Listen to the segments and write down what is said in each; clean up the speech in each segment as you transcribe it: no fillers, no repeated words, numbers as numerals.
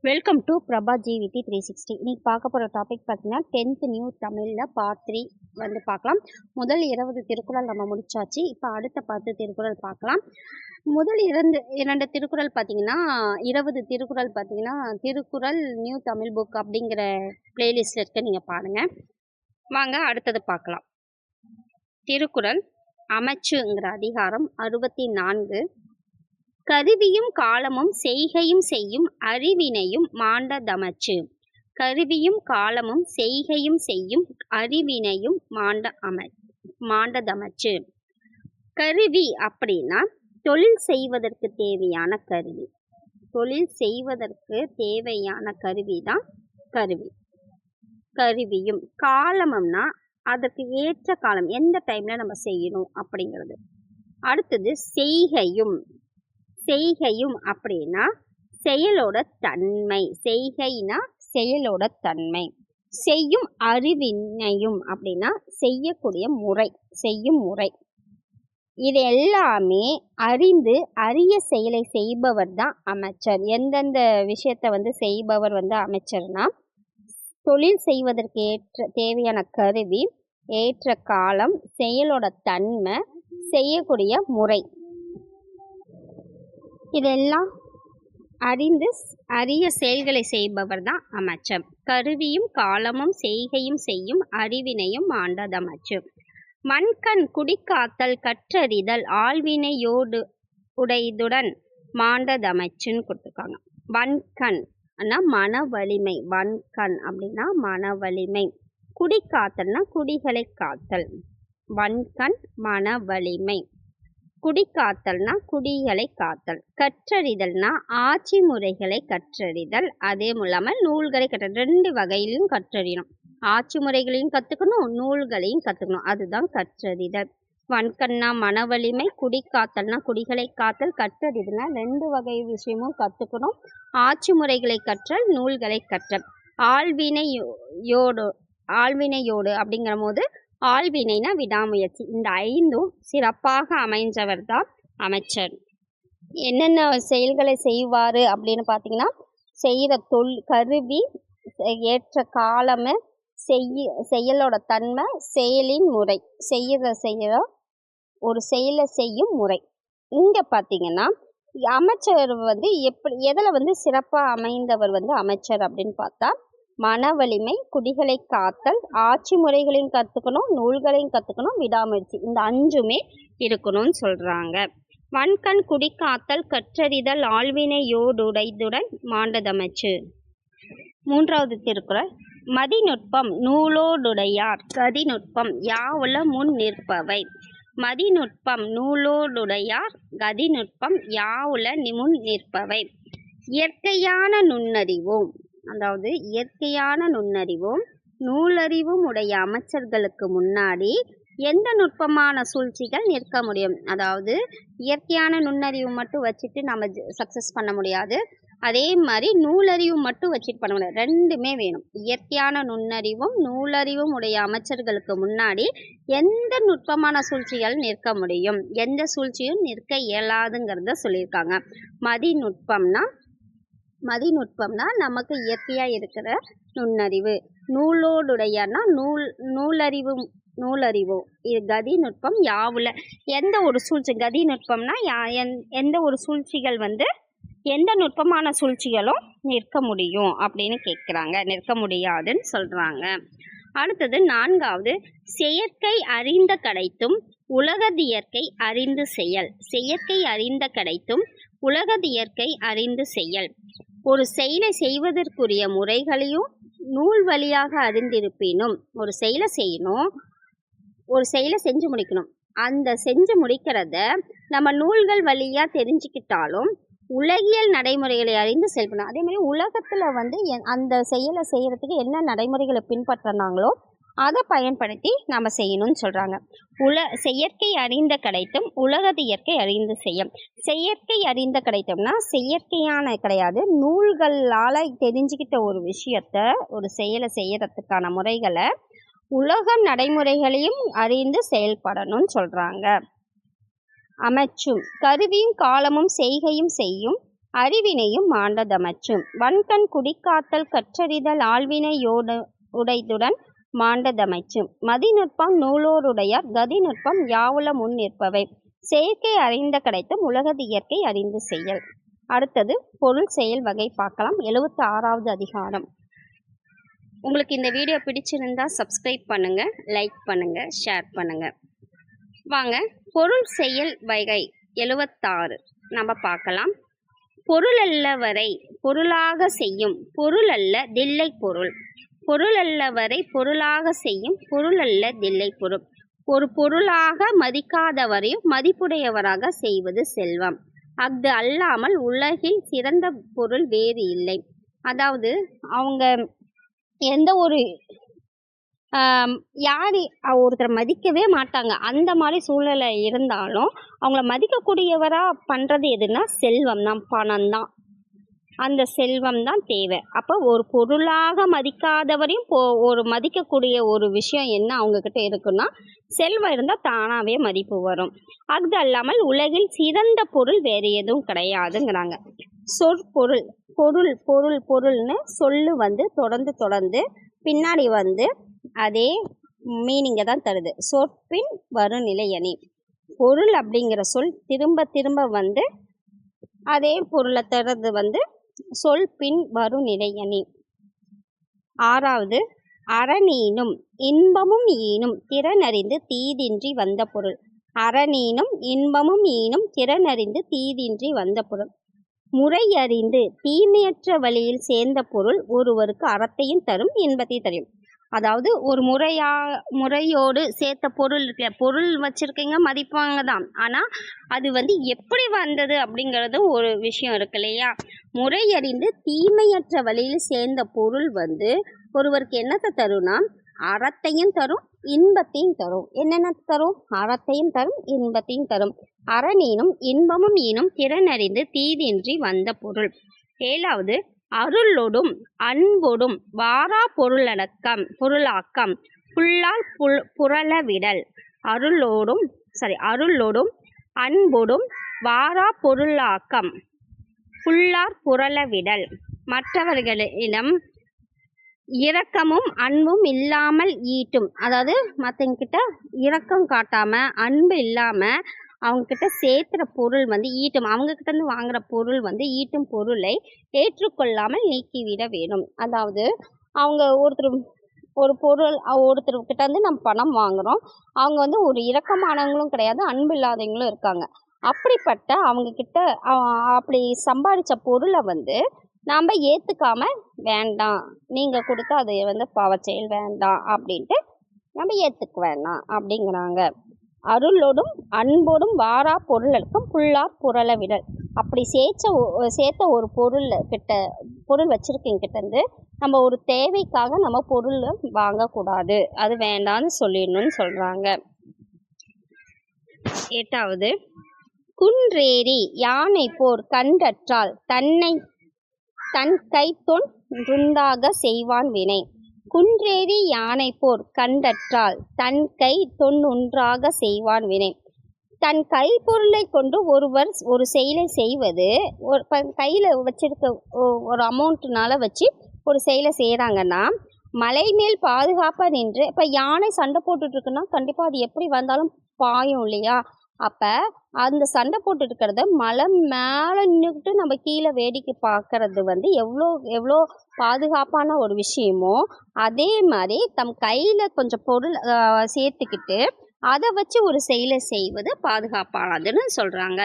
Welcome to Prabha ஜிவிடி 360. இன்னைக்கு பார்க்க போகிற டாபிக் பார்த்தீங்கன்னா 10th நியூ தமிழில் பார்ட் 3 வந்து பார்க்கலாம். முதல் 20 திருக்குறள் நம்ம முடிச்சாச்சு. இப்போ அடுத்த 10 திருக்குறள் பார்க்கலாம். முதல் இரண்டு திருக்குறள் பார்த்தீங்கன்னா 20 திருக்குறள் பார்த்தீங்கன்னா திருக்குறள் நியூ தமிழ் புக் அப்படிங்கிற பிளேலிஸ்டில் இருக்க நீங்கள் பாருங்கள். வாங்க அடுத்தது பார்க்கலாம். திருக்குறள் அமைச்சுங்கிற அதிகாரம் 64. கருவியும் காலமும் செய்கையும் செய்யும் அறிவினையும் மாண்டதமைச்சு. கருவியும் காலமும் செய்கையும் செய்யும் அறிவினையும் மாண்டதமைச்சு. கருவி அப்படின்னா தொழில் செய்வதற்கு தேவையான கருவி. தொழில் செய்வதற்கு தேவையான கருவி தான் கருவி. கருவியும் காலமும்னா அதற்கு ஏற்ற காலம், எந்த டைம்ல நம்ம செய்யணும் அப்படிங்கிறது. அடுத்தது செய்கையும். செய்கையும் அப்படின்னா செயலோட தன்மை. செய்கைனா செயலோட தன்மை. செய்யும் அறிவினையும் அப்படின்னா செய்யக்கூடிய முறை, செய்யும் முறை. இது எல்லாமே அறிந்து அரிய செயலை செய்பவர் தான் அமைச்சர். எந்தெந்த விஷயத்தை செய்பவர் அமைச்சர்னா, தொழில் செய்வதற்கு ஏற்ற தேவையான கருவி, ஏற்ற காலம், செயலோட தன்மை, செய்யக்கூடிய முறை, இதெல்லாம் அறிந்து அரிய செயல்களை செய்பவர் தான் அமைச்சர். கருவியும் காலமும் செய்கையும் செய்யும் அறிவினையும் ஆண்டதமைச்சு. மண்கண் குடிக்காத்தல் கற்றறிதல் ஆழ்வினையோடு உடையதுடன் மாண்டதமைச்சுன்னு கொடுத்துருக்காங்க. வன்கண் மன வலிமை. வன்கண் அப்படின்னா மன வலிமை. குடிக்காத்தல்னா குடிகளை காத்தல். வன்கண் மன வலிமை. குடிக்காத்தல்னா குடிகளை காத்தல். கற்றறிதல்னா ஆட்சி முறைகளை கற்றறிதல். அதே இல்லாமல் நூல்களை கற்றறிதல். 2 வகையிலும் கற்றறியணும். ஆட்சி முறைகளையும் கற்றுக்கணும், நூல்களையும் கற்றுக்கணும். அதுதான் கற்றறிதல். வன்கண்ணா மன வலிமை, குடிக்காத்தல்னா குடிகளை காத்தல், கற்றறிதல்னா 2 வகை விஷயமும் கற்றுக்கணும். ஆட்சி முறைகளை கற்றல், நூல்களை கற்றல். ஆழ்வினையோடு அப்படிங்கிற போது ஆழ்வினைனா விடாமுயற்சி. இந்த 5ம் சிறப்பாக அமைஞ்சவர் தான் அமைச்சர். என்னென்ன செயல்களை செய்வார் அப்படின்னு பார்த்தீங்கன்னா, செய்கிற கருவி, ஏற்ற காலமு, செயலோட தன்மை, செயலின் முறை. செய்கிற ஒரு செயலை செய்யும் முறை. இங்கே பார்த்தீங்கன்னா அமைச்சர் எதில் சிறப்பாக அமைந்தவர் அமைச்சர் அப்படின்னு பார்த்தா, மன வலிமை, குடிகளை காத்தல், ஆட்சி முறைகளையும் கற்றுக்கணும், நூல்களையும் கற்றுக்கணும், விடாமுயற்சி. இந்த 5மே இருக்கணும்னு சொல்கிறாங்க. வன்கண் குடிக்காத்தல் கற்றறிதல் ஆழ்வினையோடுடையதுடன் மாண்டதமைச்சு. 3வது திருக்குறள் மதிநுட்பம் நூலோடுடையார் கதிநுட்பம் யாவுல முன் நிற்பவை. மதிநுட்பம் நூலோடுடையார் கதிநுட்பம் யாவுல முன் நிற்பவை. இயற்கையான நுண்ணறிவும், அதாவது இயற்கையான நுண்ணறிவும் நூலறிவும் உடைய அமைச்சர்களுக்கு முன்னாடி எந்த நுட்பமான சூழ்ச்சிகள் நிற்க முடியும். அதாவது இயற்கையான நுண்ணறிவு மட்டும் வச்சுட்டு நம்ம சக்ஸஸ் பண்ண முடியாது. அதே மாதிரி நூலறிவு மட்டும் வச்சுட்டு பண்ண முடியாது. 2மே வேணும். இயற்கையான நுண்ணறிவும் நூலறிவும் உடைய அமைச்சர்களுக்கு முன்னாடி எந்த நுட்பமான சூழ்ச்சிகள் நிற்க முடியும், எந்த சூழ்ச்சியும் நிற்க இயலாதுங்கிறத சொல்லியிருக்காங்க. மதிநுட்பம்னா நமக்கு இயற்கையாக இருக்கிற நுண்ணறிவு. நூலோடுடையனா நூலறிவு. இது கதிநுட்பம் யாவுல எந்த ஒரு சூழ்ச்சி. கதிநுட்பம்னா எந்த ஒரு சூழ்ச்சிகள் எந்த நுட்பமான சூழ்ச்சிகளும் நிற்க முடியும் அப்படின்னு கேட்குறாங்க. நிற்க முடியாதுன்னு சொல்கிறாங்க. அடுத்தது 4வது செயற்கை அறிந்த கிடைத்தும் உலகதியற்கை அறிந்து செயல். செயற்கை அறிந்த கிடைத்தும் உலகதியற்கை அறிந்து செயல். ஒரு செயலை செய்வதற்குரிய முறைகளையும் நூல் வழியாக அறிந்திருப்பினும், ஒரு செயலை செய்யணும், ஒரு செயலை செஞ்சு முடிக்கணும். அந்த செஞ்சு முடிக்கிறத நம்ம நூல்கள் வழியாக தெரிஞ்சுக்கிட்டாலும் உலகியல் நடைமுறைகளை அறிந்து செயல்படணும். அதே மாதிரி உலகத்தில் அந்த செயலை செய்கிறதுக்கு என்ன நடைமுறைகளை பின்பற்றினாங்களோ அதை பயன்படுத்தி நம்ம செய்யணும்னு சொல்கிறாங்க. செயற்கை அறிந்த கிடைத்தும் உலகது இயற்கை அறிந்து செய்யும். செயற்கை அறிந்த கிடைத்தோம்னா செயற்கையான கிடையாது, நூல்களால் தெரிஞ்சுக்கிட்ட ஒரு விஷயத்த, ஒரு செயலை செய்யறதுக்கான முறைகளை உலக நடைமுறைகளையும் அறிந்து செயல்படணும்னு சொல்கிறாங்க. அமைச்சும் கருவியும் காலமும் செய்கையும் செய்யும் அறிவினையும் மாண்டதமற்றும். வன்கண் குடிக்காத்தல் கற்றறிதல் ஆழ்வினையோடு உடைத்துடன் மாண்டதமைச்சும். மதிநுட்பம் நூலோருடையார் கதிநுட்பம் யாவுல முன் நிற்பவை. செயற்கை அறிந்த கிடைத்தும் உலகது இயற்கை அறிந்து செயல். அடுத்தது பொருள் செயல் வகை பார்க்கலாம். 76வது அதிகாரம். உங்களுக்கு இந்த வீடியோ பிடிச்சிருந்தா சப்ஸ்கிரைப் பண்ணுங்க, லைக் பண்ணுங்க, ஷேர் பண்ணுங்க. வாங்க பொருள் செயல் வகை 76 நம்ம பார்க்கலாம். பொருள் அல்ல வரை பொருளாக செய்யும் பொருள் அல்ல தில்லை பொருள். பொருள் அல்ல வரை பொருளாக செய்யும் பொருள் அல்ல தில்லை பொருள். ஒரு பொருளாக மதிக்காதவரையும் மதிப்புடையவராக செய்வது செல்வம். அஃது அல்லாமல் உலகில் சிறந்த பொருள் வேறு இல்லை. அதாவது அவங்க எந்த ஒரு யார் ஒருத்தரை மதிக்கவே மாட்டாங்க, அந்த மாதிரி சூழ்நிலை இருந்தாலும் அவங்கள மதிக்கக்கூடியவராக பண்ணுறது எதுனா செல்வம் தான், பணம் தான். அந்த செல்வம் தான் தேவை. அப்போ ஒரு பொருளாக மதிக்காதவரையும் ஒரு மதிக்கக்கூடிய ஒரு விஷயம் என்ன அவங்கக்கிட்ட இருக்குன்னா செல்வம் இருந்தால் தானாகவே மதிப்பு வரும். அது அல்லாமல் உலகில் சிறந்த பொருள் வேறு எதுவும் கிடையாதுங்கிறாங்க. சொற்பொருள் பொருள் பொருள் பொருள்னு சொல்லு தொடர்ந்து பின்னாடி அதே மீனிங்கை தான் தருது. சொற்பின் வருநிலையணி. பொருள் அப்படிங்கிற சொல் திரும்ப திரும்ப அதே பொருளை தருது சொல் பின் வருநிலையணி. 6வது அறனீனும் இன்பமும் ஈனும் திறனறிந்து தீதின்றி வந்த பொருள். அறனீனும் இன்பமும் ஈனும் திறனறிந்து தீதின்றி வந்த பொருள். முறையறிந்து தீமையற்ற வழியில் சேர்ந்த பொருள் ஒருவருக்கு அறத்தையும் தரும் இன்பத்தையும் தரும். அதாவது ஒரு முறையோடு சேர்த்த பொருள் இருக்குல்ல, பொருள் வச்சுருக்கீங்க மதிப்பாங்க தான், ஆனால் அது எப்படி வந்தது அப்படிங்கிறது ஒரு விஷயம் இருக்கு இல்லையா. முறையறிந்து தீமையற்ற வழியில் சேர்ந்த பொருள் ஒருவருக்கு என்னத்தை தரும்னா அறத்தையும் தரும் இன்பத்தையும் தரும். என்னென்ன தரும்? அறத்தையும் தரும் இன்பத்தையும் தரும். அறனீனும் இன்பமும் ஈனும் திறனறிந்து தீதின்றி வந்த பொருள். 7வது அருளொடும் அன்பொடும் வாரா பொருளாக்கம் புல்லால் புரளவிடல். அருளொடும் அன்பொடும் வாரா பொருளாக்கம் புல்லார் புரளவிடல். மற்றவர்களிடம் இரக்கமும் அன்பும் இல்லாமல் ஈட்டும். அதாவது மற்றவங்கிட்ட இரக்கம் காட்டாம அன்பு இல்லாம அவங்கக்கிட்ட சேர்த்துற பொருள் ஈட்டும். அவங்கக்கிட்ட இருந்து வாங்குற பொருள் ஈட்டும் பொருளை ஏற்றுக்கொள்ளாமல் நீக்கிவிட வேணும். அதாவது அவங்க ஒரு பொருள் ஒருத்தர்கிட்ட நம்ம பணம் வாங்குகிறோம், அவங்க ஒரு இரக்கமானவங்களும் கிடையாது, அன்பு இல்லாதவங்களும் இருக்காங்க. அப்படிப்பட்ட அவங்கக்கிட்ட அப்படி சம்பாதிச்ச பொருளை நாம் ஏற்றுக்காம வேண்டாம், நீங்கள் கொடுத்தா அது பாவச்செயல் வேண்டாம் அப்படின்ட்டு நம்ம ஏற்றுக்க வேண்டாம் அப்படிங்கிறாங்க. அருளோடும் அன்போடும் வாரா பொருளுக்கும் புல்லார் புரளவிடல். அப்படி சேர்த்த ஒரு பொருள் வச்சுருக்கீங்கிட்ட நம்ம ஒரு தேவைக்காக நம்ம பொருள் வாங்கக்கூடாது, அது வேண்டான்னு சொல்லிடணும்னு சொல்கிறாங்க. 8வது குன்றேறி யானை போர் கண்டற்றால் தன் கை தொன்றுண்டாக செய்வான் வினை. குன்றேறி யானை போர் கண்டற்றால் தன் கை தொன்றுண்டாக செய்வான் வினை. தன் கைப்பொருளை கொண்டு ஒருவர் ஒரு செயலை செய்வது, கையில் வச்சிருக்க ஒரு அமௌண்ட்னால வச்சு ஒரு செயலை செய்கிறாங்கன்னா மலை மேல் பாதுகாப்பாக நின்று, இப்போ யானை சண்டை போட்டுட்ருக்குன்னா கண்டிப்பாக அது எப்படி வந்தாலும் பாயும் இல்லையா. அப்போ அந்த சண்டை போட்டுருக்கிறத மலை மேலே நின்றுக்கிட்டு நம்ம கீழே வேடிக்கை பார்க்கறது எவ்வளோ பாதுகாப்பான ஒரு விஷயமோ அதே மாதிரி தம் கையில் கொஞ்சம் பொருள் சேர்த்துக்கிட்டு அதை வச்சு ஒரு செயலை செய்வது பாதுகாப்பானதுன்னு சொல்கிறாங்க.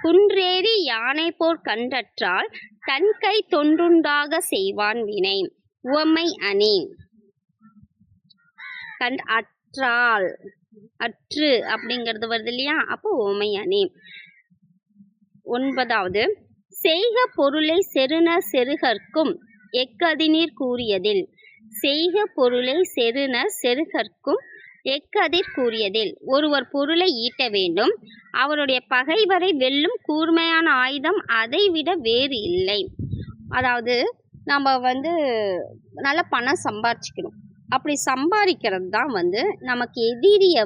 குன்றேறி யானை போர் கண்டற்றால் தன் கை தொன்றுண்டாக செய்வான் வினை. உவமை அணி. அற்றால் அற்று அப்படிங்கிறது வருது இல்லையா, அப்போ உவமை அணி. 9வது செய்க பொருளை செருண செருகற்கும் எக்கதிநீர் கூறியதில். செய்க பொருளை செருண செருகற்கும் எக்கதிர் கூறியதில். ஒருவர் பொருளை ஈட்ட வேண்டும், அவருடைய பகைவரை வெல்லும் கூர்மையான ஆயுதம் அதை விட வேறு இல்லை. அதாவது நம்ம நல்ல பணம் சம்பாரிச்சிக்கணும். அப்படி சம்பாதிக்கிறது தான் நமக்கு எதிரியை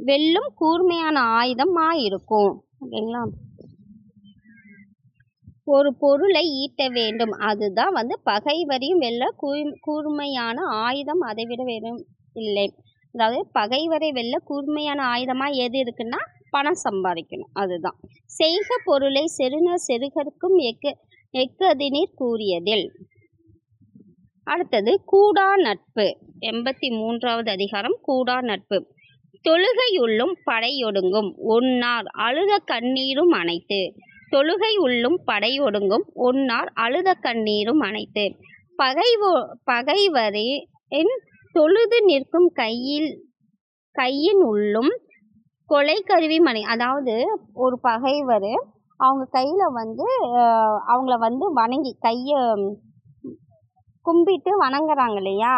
வெல்லும் கூர்மையான ஆயுதமாக இருக்கும். ஓகேங்களா. ஒரு பொருளை ஈட்ட வேண்டும். அதுதான் வந்து பகைவரையும் வெல்ல கூர்மையான ஆயுதம் அதைவிட வேறும் இல்லை. அதாவது பகைவரை வெல்ல கூர்மையான ஆயுதமா எது இருக்குன்னா பணம் சம்பாதிக்கணும். அதுதான். செய்க பொருளை செருணர் செருகற்கும் எக்கதினீர் கூறியதில். அடுத்தது கூடா நட்பு. 83வது அதிகாரம் கூடா நட்பு. தொழுகையுள்ளும் படையொடுங்கும் ஒன்னார் அழுத கண்ணீரும் அனைத்து. தொழுகை உள்ளும் படையொடுங்கும் ஒன்னார் அழுத கண்ணீரும் அனைத்து. பகைவரின் தொழுது நிற்கும் கையின் உள்ளும் கொலை கருவி மணி. அதாவது ஒரு பகைவர் அவங்க கையில் வந்து அவங்கள வந்து வணங்கி கையை கும்பிட்டு வணங்குறாங்க இல்லையா,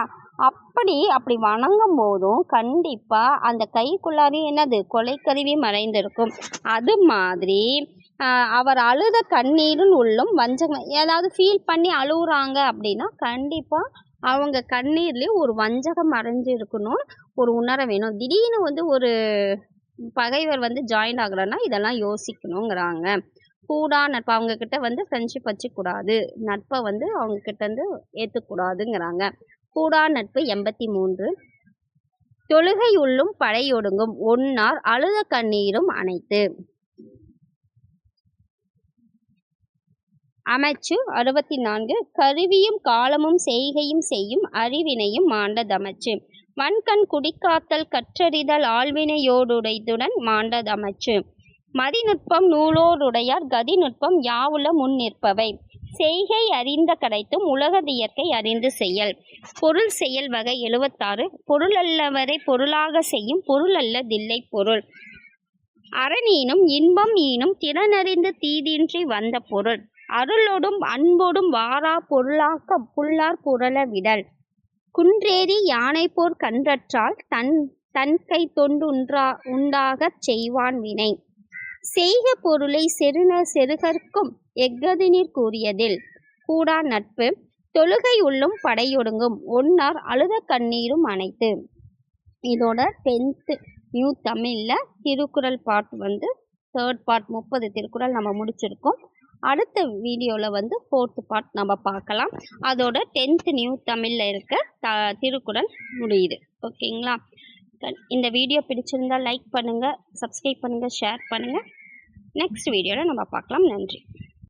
அப்படி வணங்கும் போதும் கண்டிப்பாக அந்த கைக்குள்ளாரையும் என்னது கொலைக்கருவி மறைந்திருக்கும். அது மாதிரி அவர் அழுத கண்ணீரும் உள்ளும் வஞ்சகம். ஏதாவது ஃபீல் பண்ணி அழுகுறாங்க அப்படின்னா கண்டிப்பாக அவங்க கண்ணீர்லேயும் ஒரு வஞ்சகம் மறைஞ்சு இருக்கணும், ஒரு உணர வேணும். திடீர்னு வந்து ஒரு பகைவர் வந்து ஜாயின் ஆகுறன்னா இதெல்லாம் யோசிக்கணுங்கிறாங்க. கூடா நட்பு. அவங்கக்கிட்ட வந்து ஃப்ரெண்ட்ஷிப் வச்சுக்கூடாது, நட்பை வந்து அவங்கக்கிட்ட வந்து ஏற்றுக்கூடாதுங்கிறாங்க. கூடா நட்பு. 83. தொழுகை உள்ளும் படையொடுங்கும் ஒன்னார் அழுத கண்ணீரும் அனைத்து. அமைச்சு. 64. கருவியும் காலமும் செய்கையும் செய்யும் அறிவினையும் மாண்டதமைச்சு. வன்கண் குடிக்காத்தல் கற்றறிதல் ஆழ்வினையோடுடைத்துடன் மாண்டதமைச்சு. மதிநுட்பம் நூலோருடையார் கதிநுட்பம் யாவுல முன் நிற்பவை. செய்கை அறிந்த கடைத்தும் உலகதியற்கை அறிந்து செயல். பொருள் செயல் வகை. 76. பொருளல்லவரை பொருளாக செய்யும் பொருளல்ல தில்லை பொருள். அரணீனும் இன்பம் ஈனும் திறனறிந்து தீதின்றி வந்த பொருள். அருளோடும் அன்போடும் வாரா பொருளாக்க புல்லார் புரள விடல். குன்றேறி யானை போர் கன்றற்றால் தன்கை தொண்டு உண்டாகச் செய்வான் வினை. செய்க பொருளை செருணர் செருகற்கும் எக்கதினீர் கூறியதில். கூடா நட்பு. தொழுகை உள்ளும் படையொடுங்கும் ஒன்னார் அழுத கண்ணீரும் அனைத்து. இதோட 10th நியூ தமிழில் திருக்குறள் பார்ட் வந்து 3rd பார்ட் 30 திருக்குறள் நம்ம முடிச்சிருக்கோம். அடுத்த வீடியோவில் வந்து 4th பார்ட் நம்ம பார்க்கலாம். அதோட 10th நியூ தமிழில் இருக்க திருக்குறள் முடியுது. ஓகேங்களா? இந்த வீடியோ பிடிச்சிருந்தால் லைக் பண்ணுங்கள், சப்ஸ்கிரைப் பண்ணுங்கள், ஷேர் பண்ணுங்கள். நெக்ஸ்ட் வீடியோவில் நம்ம பார்க்கலாம். நன்றி.